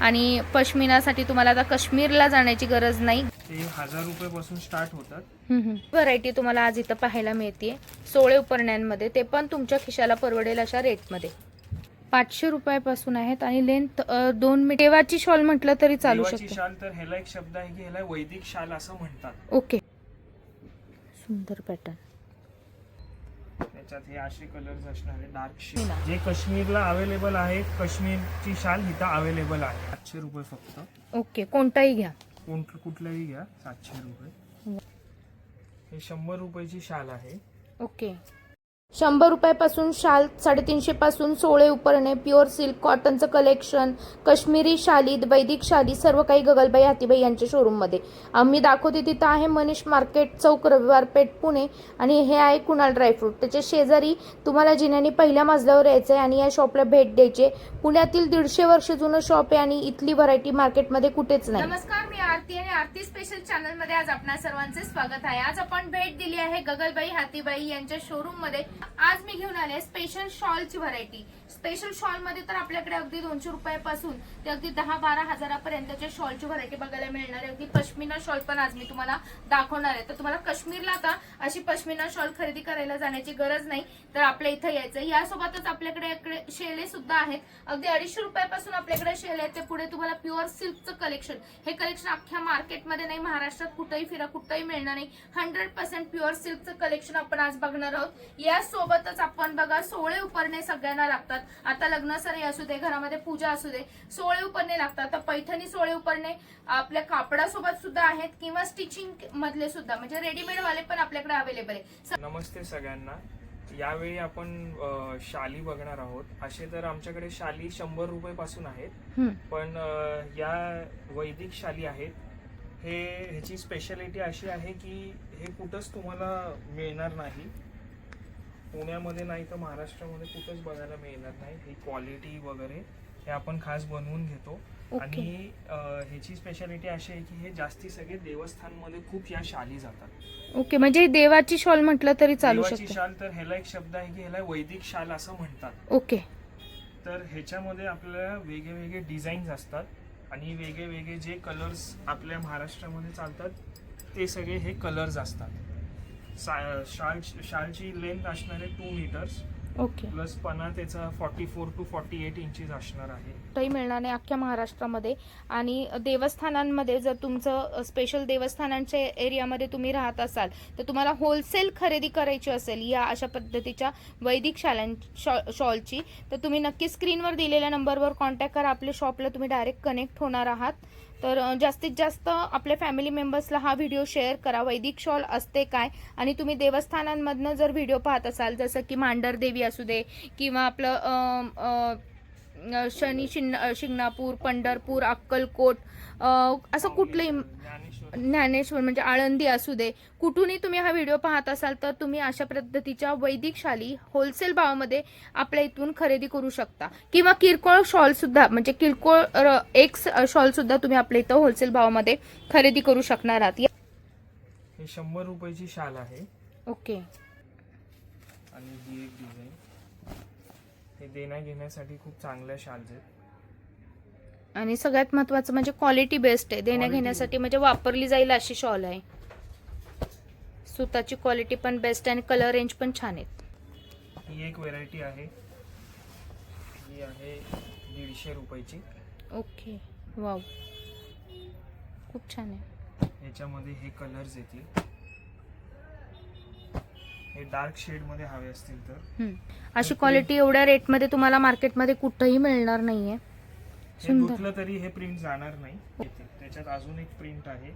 आणि पश्मिनासाठी तुम्हाला आता काश्मीरला जाण्याची गरज नाही. ते 1000 रुपये पासून स्टार्ट होतात. व्हरायटी तुम्हाला आज इथं पाहायला मिळते सोळे उपरण्यांमध्ये, ते पण तुमच्या खिशाला परवडेल अशा रेटमध्ये. 500 रुपयापासून आहेत आणि लेंथ 2 मीटर. देवाची शॉल म्हटलं तरी चालू देवाची शकते. शाल तर ह्याला एक शब्द आहे की ह्याला वैदिक शाल असं म्हणतात. ओके, सुंदर पॅटर्न. त्याच्यात हे असे कलर्स असणार आहे डार्क शेड, जे काश्मीरला अवेलेबल आहे. काश्मीरची शाल इथं अवेलेबल आहे. 700 रुपये फक्त. ओके, कोणताही घ्या. कुठलंही घ्या, 700 रुपये. हे 100 रुपयाची शाल आहे. ओके, 100 रुपयापासून शाल, 350 पासून सोळे उपरणे, प्युअर सिल्क कॉटनचं कलेक्शन, काश्मीरी शाली, वैदिक शाली, सर्व काही गगलबाई हातीबाई यांच्या शोरूममध्ये आम्ही दाखवते. तिथं आहे मनीष मार्केट चौक, रविवार पेठ, पुणे. आणि हे आहे कुणाल ड्रायफ्रूट. त्याच्या शेजारी तुम्हाला जिन्यानी पहिल्या मजल्यावर यायचं आहे आणि या शॉपला भेट द्यायची. पुण्यातील 150 वर्ष जुनं शॉप आहे आणि इथली व्हरायटी मार्केटमध्ये कुठेच नाही. नमस्कार, मी आरती आणि आरती स्पेशल चॅनलमध्ये आज आपणा सर्वांचे स्वागत आहे. आज आपण भेट दिली आहे गगलबाई हातीबाई यांच्या शोरूम मध्ये. आज मी घेऊन आले स्पेशल शॉलची व्हरायटी. स्पेशल शॉल मध्ये तर आपल्याकडे अगदी 200 रुपयापासून ते अगदी 10-12 हजारापर्यंतच्या शॉलची व्हरायटी बघायला मिळणार आहे. अगदी पश्मिना शॉल पण आज मी तुम्हाला दाखवणार आहे. तर तुम्हाला काश्मीरला आता अशी पश्मिना शॉल खरेदी करायला जाण्याची गरज नाही, तर आपल्या इथं यायचं. यासोबतच आपल्याकडे शेले सुद्धा आहेत. अगदी 250 रुपयापासून आपल्याकडे शेले आहेत. ते पुढे तुम्हाला प्युअर सिल्कचं कलेक्शन. हे कलेक्शन अख्ख्या मार्केटमध्ये नाही, महाराष्ट्रात कुठेही फिरा कुठेही मिळणार नाही. 100% प्युअर सिल्कचं कलेक्शन आपण आज बघणार आहोत. यासोबतच आपण बघा सोळे उपरणे सगळ्यांना लागतात. आता लग्न सराई असू दे, घरामध्ये पूजा असू दे, सोळे उपरणे लागतात. तर पैठणी सोळे उपरणे आपल्या कापडासोबत सुद्धा आहेत किंवा स्टिचिंग मधले सुद्धा, म्हणजे रेडीमेड वाले पण आपल्याकडे अवेलेबल आहे. नमस्ते सगळ्यांना. यावेळी आपण शाली बघणार आहोत. असे तर आमच्याकडे शाली 100 रुपये पासून आहेत, पण या वैदिक शाली आहेत. ह्याची स्पेशालिटी अशी आहे की हे कुठंच तुम्हाला मिळणार नाही. पुण्यामध्ये नाही तर महाराष्ट्रामध्ये कुठंच बघायला मिळणार नाही. ही क्वालिटी वगैरे हे आपण खास बनवून घेतो. आणि ह्याची स्पेशालिटी अशी आहे की हे जास्ती सगळे देवस्थानमध्ये खूप या शाली जातात. ओके, म्हणजे देवाची शॉल म्हटलं तरी चालू शकते. देवाची शाल तर ह्याला एक शब्द आहे की ह्याला वैदिक शाल असं म्हणतात. ओके, तर ह्याच्यामध्ये आपल्याला वेगळे डिझाईन्स असतात आणि वेगळे जे कलर्स आपल्या महाराष्ट्रामध्ये चालतात ते सगळे हे कलर्स असतात. शालची लेंथ असणार आहे 2 मीटर्स. ओके, प्लस पणा त्याचा 44 to 48 इंचेस असणार आहे. काही मिळणार नाही अख्ख्या महाराष्ट्रामध्ये. आणि देवस्थानांमध्ये जर तुमचं स्पेशल देवस्थानांच्या एरियामध्ये तुम्ही राहत असाल तर तुम्हाला होलसेल खरेदी करायची असेल या अशा पद्धतीच्या वैदिक शॉलची, तर तुम्ही नक्की स्क्रीनवर दिलेल्या नंबरवर कॉन्टॅक्ट करा. आपल्या शॉपला तुम्ही डायरेक्ट कनेक्ट होणार आहात. तर जास्तीत जास्त आपल्या फॅमिली मेंबर्सला हा व्हिडिओ शेअर करा. वैदिक शॉल असते काय, आणि तुम्ही देवस्थानांमधनं जर व्हिडिओ पाहत असाल, जसं की मांढर देवी असू दे किंवा आपलं शनी शिंगणापूर, पंढरपूर, अक्कलकोट, असं कुठलंही ज्ञानेश्वर म्हणजे आळंदी असू दे, कुठूनही तुम्ही हा व्हिडिओ पाहत असाल तर तुम्ही अशा पद्धतीच्या वैदिक शाली होलसेल भावामध्ये आपल्या इथून खरेदी करू शकता. किंवा किरकोळ शॉल सुद्धा, म्हणजे किरकोळ एक्स शॉल सुद्धा तुम्ही आपल्या इथं होलसेल भावामध्ये खरेदी करू शकणार आहात. हे 100 रुपयाची शाल आहे. ओके, आणि ही एक डिझाईन. हे देण्या घेण्यासाठी खूप चांगल्या शाल्स आहेत. आणि सगळ्यात महत्त्वाचं म्हणजे क्वालिटी बेस्ट आहे. देण्या घेण्यासाठी म्हणजे वापरली जाईल अशी शॉल आहे. सुताची क्वालिटी पण बेस्ट आहे आणि कलर रेंज पण छान आहेत. ही एक व्हेरायटी आहे. ही आहे 150 रुपयाची. ओके, वाव, खूप छान आहे. याच्यामध्ये हे कलर्स येतील. हे डार्क शेड मध्ये हवे असतील तर अशी क्वालिटी एवढ्या रेट मध्ये तुम्हाला मार्केटमध्ये कुठेही मिळणार नाहीये. हे धुतलं तरी हे प्रिंट जाणार नाही. त्याच्यात अजून एक प्रिंट आहे.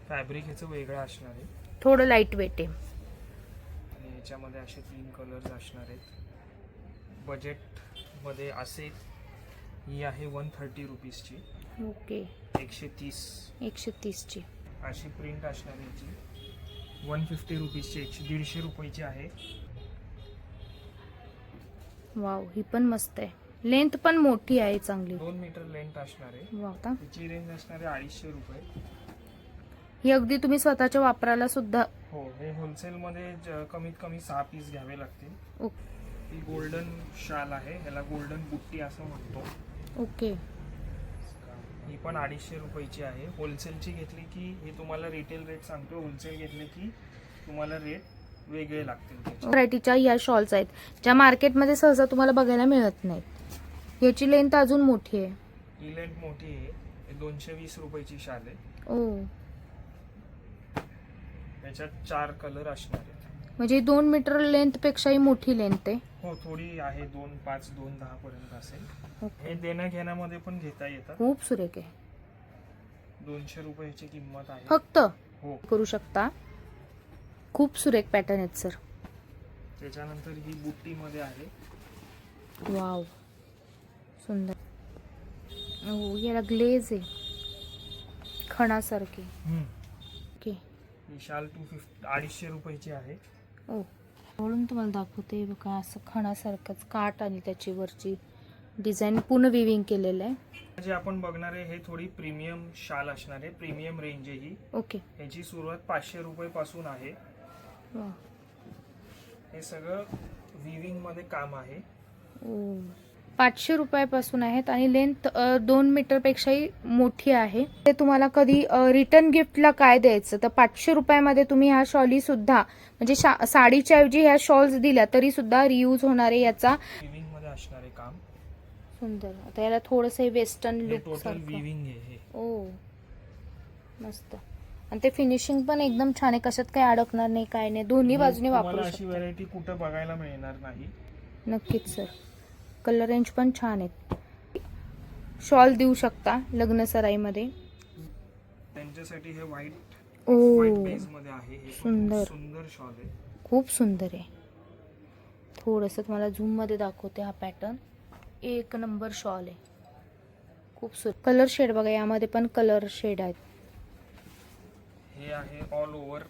फॅब्रिक ह्याचं वेगळं असणार आहे, थोडं लाईट वेट आहे. आणि ह्याच्यामध्ये असे 3 कलर्स असणार आहेत. बजेट मध्ये असे ही आहे 130 रुपीजची. ओके, 130 ची अशी प्रिंट असणार याची. 150 रुपीजची, 150 रुपयाची आहे. वाव, ही पण मस्त आहे. लेंथ पण मोठी आहे चांगली. 2 मीटर लेंथ असणार आहे. वाव, तिची रेंज असणार आहे 250 रुपये. ही अगदी तुम्ही स्वतःच्या वापराला सुद्धा. हो, हे होलसेल मध्ये कमीत कमी 6 पीस घ्यावे लागतील. ओके, ही गोल्डन शाल आहे, ह्याला गोल्डन बुट्टी असं म्हणतो. ओके. ही पण 250 रुपयाची आहे. होलसेलची घेतली की हे तुम्हाला रिटेल रेट सांगतो, होलसेल घेतले की तुम्हाला रेट वेगळे लागतील त्याचे. व्हरायटीच्या या शॉल्स आहेत ज्या मार्केटमध्ये सहसा तुम्हाला बघायला मिळत नाहीत. याची लेंथ अजून मोठी आहे. ही लेंथ मोठी आहे. हे 220 रुपयाची शाल आहे. ओ, त्याच्यात 4 कलर असणार आहेत. म्हणजे 2 मीटर लेंथ पेक्षाही मोठी लेंथ आहे. हो, थोडी आहे. 2.5 2.10 पर्यंत असेल. ओके. हे देण्या घेण्यामध्ये पण घेता येतात. खूप सुरेख आहे. 200 रुपयाची किंमत आहे फक्त हो. करू शकता. खूप सुरेख पॅटर्न आहेत सर. त्याच्यानंतर ही बुट्टी मध्ये आहे. वाव, सुंदर. ओ, याला ग्लेज आहे खणासारखी. ओके. ही शाल 250 रुपयाची आहे. ओ, म्हणून तुम्हाला दाखवते बघा, असं खणासारखंच काठ आणि त्याची वरची डिझाईन पूर्ण विविंग केलेलं आहे. जे आपण बघणार आहे हे थोडी प्रीमियम शाल असणार आहे. प्रीमियम रेंज आहे ही. ओके. याची सुरुवात 500 रुपये पासून आहे. वा. हे सगळं विविंग मध्ये काम आहे. ओ, 500 रुपयापासून आहेत आणि लेंथ 2 मीटर पेक्षाही मोठी आहे. ते तुम्हाला कधी रिटर्न गिफ्टला काय द्यायचं, तर 500 रुपयामध्ये तुम्ही ह्या शॉली सुद्धा म्हणजे साडीच्या ऐवजी ह्या शॉल्स दिल्या तरी सुद्धा रियूज होणारे याचा विविंग मध्ये असणारे काम. सुंदर. आता याला थोडस वेस्टर्न हे लुक टोटल सारखं. विविंग आहे हे. ओ, मस्त. आणि ते फिनिशिंग पण एकदम छान आहे, कशात काही अडकणार नाही, काय नाही, दोन्ही बाजूने वापरू तुम्हाला अशी शकता. व्हरायटी कुठं बघायला मिळणार नाही. नक्कीच सर. कलर रेंज पण छान आहेत. शॉल देऊ शकता लग्न सराईमध्ये. त्यांच्यासाठी हे व्हाईट ओ, बेस मध्ये आहे. हे पण सुंदर. खूप सुंदर शॉल आहे. खूप सुंदर आहे. थोडंसं तुम्हाला झूम मध्ये दाखवते. हा पॅटर्न एक नंबर शॉल आहे. खूप सुंदर. कलर शेड बघा, यामध्ये पण कलर शेड आहेत. हे आहे ऑल ओव्हर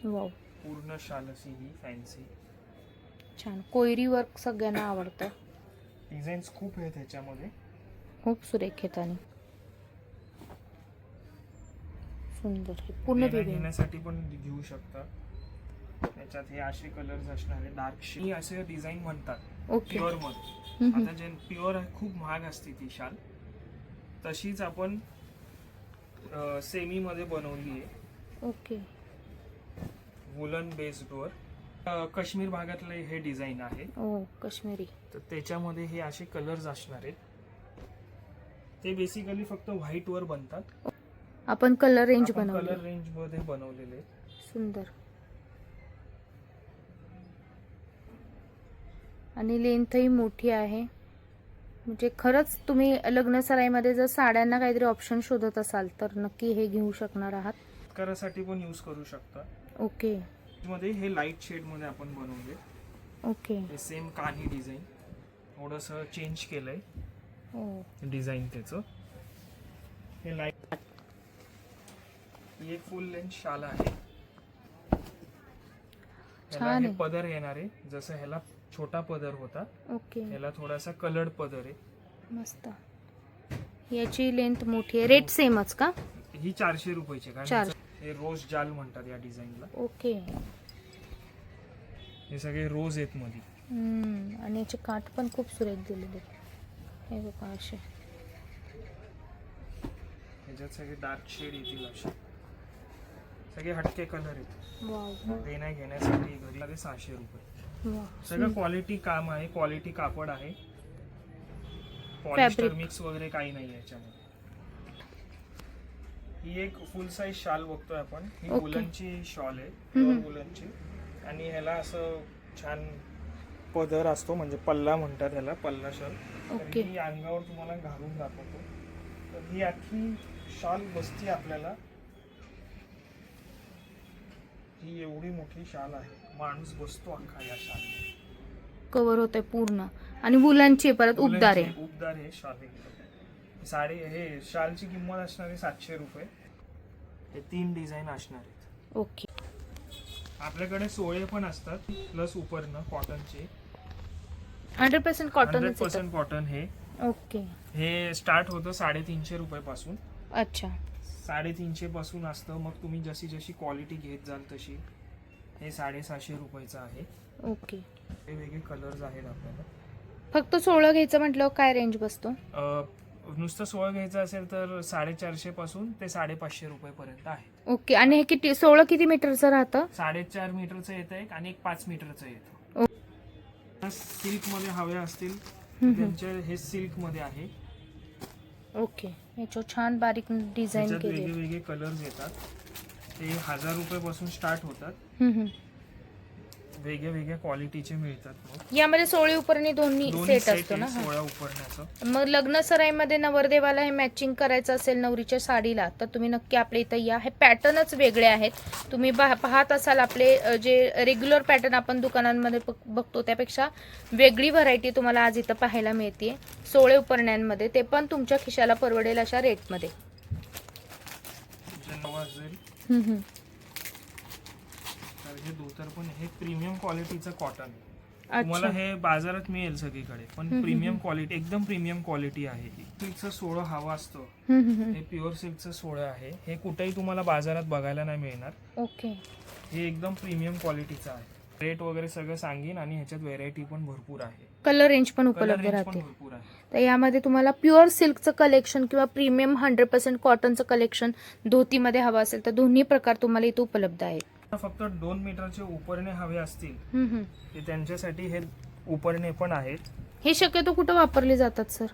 वाव, पूर्ण शाल अशी ही फॅन्सी. छान. कोयरी वर्क सगळ्यांना आवडतं. डिझाईन्स खूप आहेत ह्याच्यामध्ये. खूप सुरेख आहेत आणि सुंदर. पूर्ण देण्या विविंग. घेण्यासाठी पण घेऊ शकता. त्याच्यात हे असे कलर्स असणार आहे. डार्क शेड असे डिझाईन म्हणतात ओके. प्युअर मध्ये. आता जे प्युअर खूप महाग असते ती शाल, तशीच आपण सेमी मध्ये बनवली आहे. ओके. वुलन बेस्ड वर. काश्मीर भागातलं हे डिझाईन आहे. ओ, काश्मीरी. तर त्याच्यामध्ये हे असे कलर्स असणार आहेत. ते बेसिकली फक्त व्हाईट वर बनतात. आपण कलर रेंज आपण बनवली. कलर रेंज मध्ये बनवलेले आहेत. सुंदर. आणि लेंथही मोठी आहे. म्हणजे खरंच तुम्ही लग्न सराईमध्ये जर साड्यांना काहीतरी ऑप्शन शोधत असाल तर नक्की हे घेऊ शकणार आहात. करासाठी पण यूज करू शकता. ओके. मध्ये हे लाईट शेड मध्ये आपण बनवले. ओके. हे सेम कानी डिझाईन थोडस चेंज केलंय ओ, डिझाईन त्याचं. हे लाईट. ही एक फुल लेंथ शाल आहे. छान ह्याला हे आहे. पदर येणार आहे. जसं ह्याला छोटा पदर होता, ओके. ह्याला थोडासा कलर्ड पदर आहे. मस्त. याची लेंथ मोठी आहे. रेट सेमच का? ही 400 रुपयाची. कारण 400. ह्याचं हे रोज जाल म्हणतात या डिझाईनला. ओके. हे सगळे रोज आहेत मध्ये. आणि याचे काठ पण खूप सुरेख दिलेले आहेत. हे बघा असे. ह्याच्यात सगळे डार्क शेड येतील असे. सगळे हटके कलर आहेत. वाव. देण्या घेण्यासाठी घरी 600 रुपये. वाव. सगळं क्वालिटी काम आहे. क्वालिटी कापड आहे. Polyester Fabric. मिक्स वगैरे काही नाही याच्यामध्ये. ही एक फुल साईज शाल बघतोय आपण. ही Okay. वुलनची शॉल आहे. प्युअर वुलनची. आणि ह्याला असं छान पदर असतो, म्हणजे पल्ला म्हणतात ह्याला, पल्ला शाल. ओके. ही अंगावर तुम्हाला घालून दाखवतो. तर ही अख्खी शाल बसती आपल्याला. ही एवढी मोठी शाल आहे. माणूस बसतो अख्खा या शाल. कव्हर होतंय पूर्ण. आणि वुलनची परत उबदार आहे. उबदार आहे शाल एकदम. साडी हे शालची किंमत असणार आहे 700 रुपये. हे 3 डिझाईन असणार आहेत. ओके. आपल्याकडे सोळे पण असतात प्लस उपरनं कॉटनचे. 100% कॉटन. 100% कॉटन. ओके. हे स्टार्ट होतं 350 रुपये पासून. अच्छा. 350 पासून असतं. मग तुम्ही जशी जशी क्वालिटी घेत जाल तशी हे 750 रुपयाचं आहे. ओके. वेगवेगळे कलर्स आहेत आपल्याला. फक्त 16 घ्यायचं म्हटल्यावर काय रेंज बसतो? नुसतं 16 घ्यायचं असेल तर 450 पासून ते 550 रुपयेपर्यंत आहे. ओके. आणि हे किती 16 किती मीटरचं राहतं? 4.5 मीटरचं येतं एक आणि एक 5 मीटरचं येतं. सिल्क मध्ये हवे असतील त्यांचे हे सिल्क मध्ये आहे. ओके. याच्यावर छान बारीक डिझाईन त्याच्यात केली. वेगवेगळे कलर्स येतात. ते 1000 रुपयापासून स्टार्ट होतात. वेगळ्या वेगळ्या क्वालिटीचे मिळतात. मग यामध्ये सोळी उपरणी दोन्ही सेट असतो ना? 16 उपरण्याचं. मग लग्न सराईमध्ये नवरदेवाला हे मॅचिंग करायचं असेल नवरीच्या साडीला तर तुम्ही नक्की आपल्या इथं या. हे पॅटर्नच वेगळे आहेत. तुम्ही पाहत असाल आपले जे रेग्युलर पॅटर्न आपण दुकानांमध्ये बघतो त्यापेक्षा वेगळी व्हरायटी तुम्हाला आज इथं पाहायला मिळते. 16 उपरण्यांमध्ये, ते पण तुमच्या खिशाला परवडेल अशा रेटमध्ये. तर हे धोतर पण हे प्रीमियम क्वालिटीचं कॉटन आहे. तुम्हाला हे बाजारात मिळेल सगळीकडे, पण प्रीमियम क्वालिटी, एकदम प्रीमियम क्वालिटी आहे ही. सिल्कचं 16 हवा असतो. हे प्युअर सिल्कचं 16 आहे. हे कुठेही तुम्हाला बाजारात बघायला नाही मिळणार. ओके. हे एकदम प्रीमियम क्वालिटीचं आहे. रेट वगैरे सगळं सांगेन आणि ह्याच्यात व्हेरायटी पण भरपूर आहे. कलर रेंज पण उपलब्ध राहते. तर यामध्ये तुम्हाला प्युअर सिल्कचं कलेक्शन किंवा प्रीमियम 100% कॉटनचं कलेक्शन धोतीमध्ये हवं असेल तर दोन्ही प्रकार तुम्हाला इथे उपलब्ध आहेत. फक्त 2 मीटरचे उपरणे हवे असतील तर त्यांच्यासाठी हे उपरणे पण आहेत. हे शक्यतो कुठं वापरले जातात सर?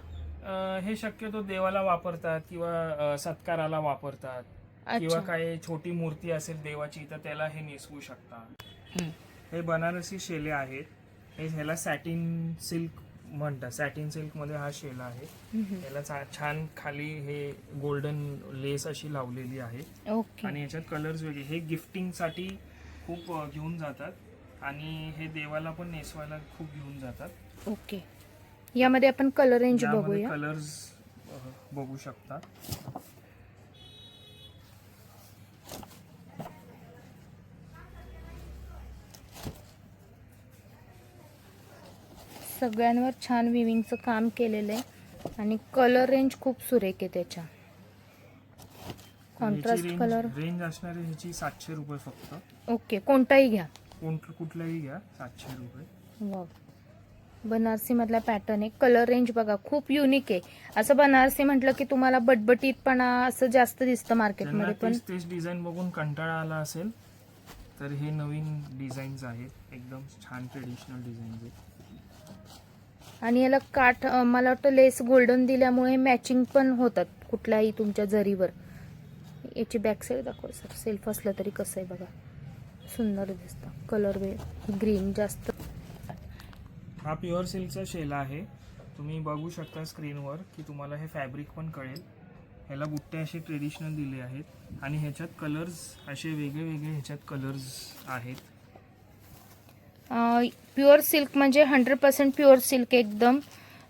हे शक्यतो देवाला वापरतात किंवा सत्काराला वापरतात. किंवा काही छोटी मूर्ती असेल देवाची तर त्याला हे नेसवू शकता. हे बनारसी शेले आहेत. हे ह्याला सॅटिन सिल्क म्हणतात. सॅटिन सिल्क मध्ये हा शेला आहे. याला छान खाली हे गोल्डन लेस अशी लावलेली आहे. आणि याच्यात कलर्स वेगळे. हे गिफ्टिंग साठी खूप घेऊन जातात आणि हे देवाला पण नेसवायला खूप घेऊन जातात. ओके. यामध्ये आपण कलर रेंज बघूया. कलर्स बघू शकता. सगळ्यांवर छान विविंगचं काम केलेलं आहे आणि कलर रेंज खूप सुरेख आहे. त्याच्या कॉन्ट्रास्ट कलर रेंज असणारी ह्याची 700 रुपये फक्त. ओके. कोणताही घ्या, कुठलाही घ्या, 700 रुपये. वाव. बनारसी मधला पॅटर्न आहे. कलर रेंज बघा खूप युनिक आहे. असं बनारसी म्हटलं की तुम्हाला बटबटीतपणा असं जास्त दिसतं मार्केटमध्ये. पण तेच डिझाईन बघून कंटाळा आला असेल तर हे नवीन डिझाईन्स आहेत. एकदम छान ट्रेडिशनल डिझाईन्स आहेत. आणि याला काठ मला वाटतं लेस गोल्डन दिल्यामुळे मॅचिंग पण होतात कुठल्याही तुमच्या जरीवर. याची बॅक साईड दाखव सर. सेल्फ असलं तरी कसं आहे बघा, सुंदर दिसतं. कलर ग्रीन जास्त. हा प्युअर सिल्कचा शेला आहे. तुम्ही बघू शकता स्क्रीनवर की तुम्हाला हे फॅब्रिक पण कळेल. ह्याला बुट्टे असे ट्रेडिशनल दिले आहेत आणि ह्याच्यात कलर्स असे वेगळे वेगळे ह्याच्यात कलर्स आहेत. प्युअर सिल्क म्हणजे 100% प्युअर सिल्क एकदम.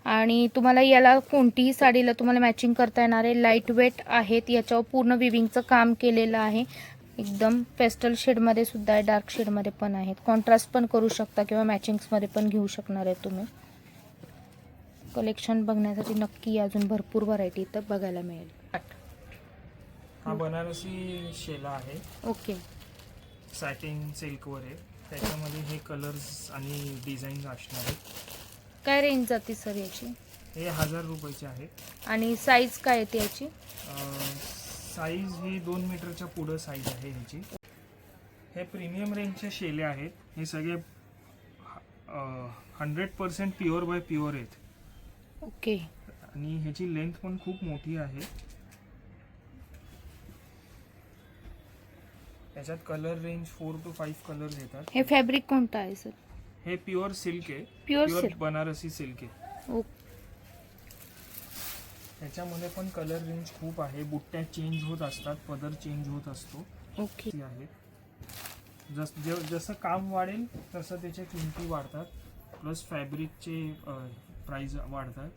आणि तुम्हाला याला कोणतीही साडीला तुम्हाला मॅचिंग करता येणार आहे. लाईट वेट आहेत. याच्यावर पूर्ण विविंगचं काम केलेलं आहे. एकदम पेस्टल शेडमध्ये सुद्धा आहे, डार्क शेडमध्ये पण आहेत. कॉन्ट्रास्ट पण करू शकता किंवा मॅचिंग्समध्ये पण घेऊ शकणार आहे तुम्ही. कलेक्शन बघण्यासाठी नक्की अजून भरपूर व्हरायटी इथं बघायला मिळेल. हा बनारसी शेला आहे. ओके. सॅटिन सिल्कवर आहे. त्याच्यामध्ये हे कलर्स आणि डिझाईन्स असणार आहेत. काय रेंज जाते सर याची? हे 1000 रुपयाचे आहे. आणि साईज काय येते याची? साईज ही 2 मीटरच्या पुढं साईज आहे ह्याची. हे प्रीमियम रेंजचे शेले आहेत. हे सगळे 100% प्युअर बाय प्युअर आहेत. ओके. आणि ह्याची लेंथ पण खूप मोठी आहे. याच्यात कलर रेंज 4 to 5 कलर्स येतात. हे फॅब्रिक कोणतं आहे सर? हे प्युअर सिल्क आहे. Pure pure silk Banarasi silk आहे. त्याच्यामध्ये पण कलर रेंज खूप आहे. बुट्ट्या चेंज होत असतात, पदर चेंज होत असतो. ओके. जसं काम वाढेल तसं त्याच्या किमती वाढतात. प्लस फॅब्रिकचे प्राइस वाढतात.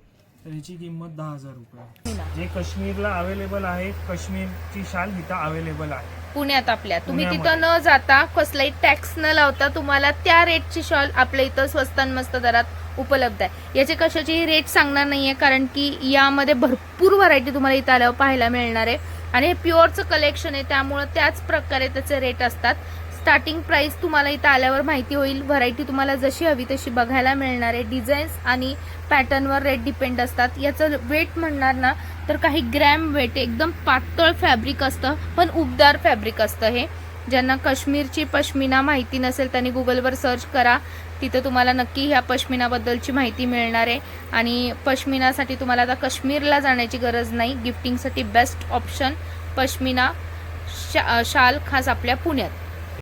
तर ह्याची किंमत 10,000 रुपये. जे काश्मीरला अवेलेबल आहे, काश्मीरची शाल इथं अवेलेबल आहे पुण्यात आपल्या. तुम्ही तिथं न जाता कसलाही टॅक्स न लावता तुम्हाला त्या रेटची शॉल आपल्या इथं स्वस्त मस्त दरात उपलब्ध आहे. याचे कशाची रेट सांगणार नाहीये कारण की यामध्ये भरपूर व्हरायटी तुम्हाला इथं आल्यावर पाहायला मिळणार आहे. आणि हे प्युअरचं कलेक्शन आहे त्यामुळे त्याच प्रकारे त्याचे रेट असतात. स्टार्टिंग प्राइस तुम्हाला इथं आल्यावर माहिती होईल. व्हरायटी तुम्हाला जशी हवी तशी बघायला मिळणार आहे. डिझाईन्स आणि पॅटर्नवर रेट डिपेंड असतात. याचं वेट म्हणणार ना तर काही ग्रॅम वेट, एकदम पातळ फॅब्रिक असतं पण उबदार फॅब्रिक असतं हे. ज्यांना काश्मीरची पश्मिना माहिती नसेल त्यांनी गुगलवर सर्च करा, तिथं तुम्हाला नक्की ह्या पश्मिनाबद्दलची माहिती मिळणार आहे. आणि पश्मिनासाठी तुम्हाला आता काश्मीरला जाण्याची गरज नाही. गिफ्टिंगसाठी बेस्ट ऑप्शन पश्मिना शाल खास आपल्या पुण्यात.